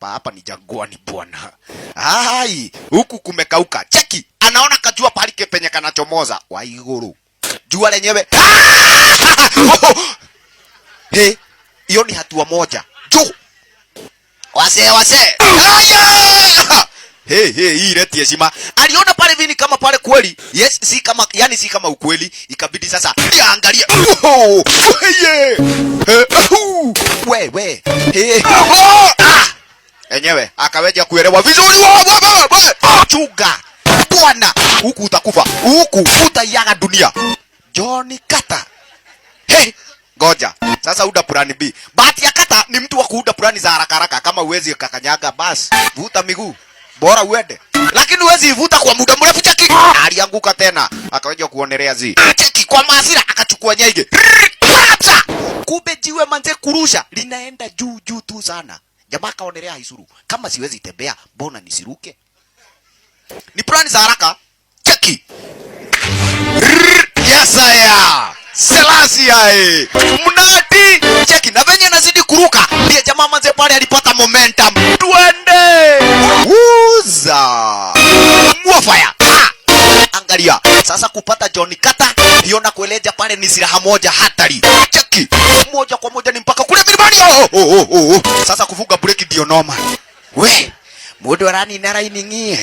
Hapa ni jangwani bwana. Hai, huku kumekauka. Cheki, anaona kajua pahali penye kanachomoza. Wa iguru. Jua lenyewe. He, hiyo ni hatua moja. Juu. Wase. Haya! Hii ileti heshima. Aliona pale vini kama pale kweli. Yes, si kama, yani si kama ukweli. Ikabidi sasa angalia. Wewe. Enyewe akaweja kuelewa vizuri. Chuga bwana, huku utakufa, huku utayaga dunia. Johnny Carter. Goja sasa, uda plan B. Bahati ya Carter ni mtu wa kuuda plani za haraka haraka. Kama uwezi kakanyaga, basi vuta miguu bora uende, lakini uwezi vuta kwa muda mrefu. Cheki, alianguka tena, akaweja kuonelea cheki kwa maasira, akachukua nyaige. Kumbe jiwe manze kurusha linaenda juu tu sana. Jamaa kaonelea haisuru, kama siwezi tembea mbona nisiruke? Ni plani za haraka. Cheki. Yesaya. Selasia. Mnati. Cheki, na venye nazidi kuruka ndiye jamaa manze pale alipata momentum. Tuende. Uza. Mwafaya. Angalia. Sasa kupata Johnny Carter hiyo na kueleja pale ni silaha moja hatari. Cheki. Moja kwa moja ni mpaka kule milimani. Sasa kuvuga break ndio normal. We, mudo rani nara iningie.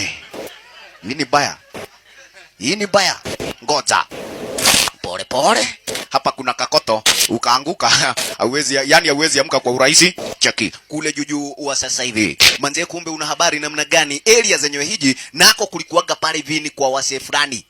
Hii ni baya. Ngoja. Pole. Hapa kuna kakoto, ukaanguka, hauwezi amka kwa urahisi. Cheki, kule juju wa sasa hivi. Manze kumbe una habari namna gani? Area zenyewe hiji nako kulikuwaga pale vini kwa wase fulani.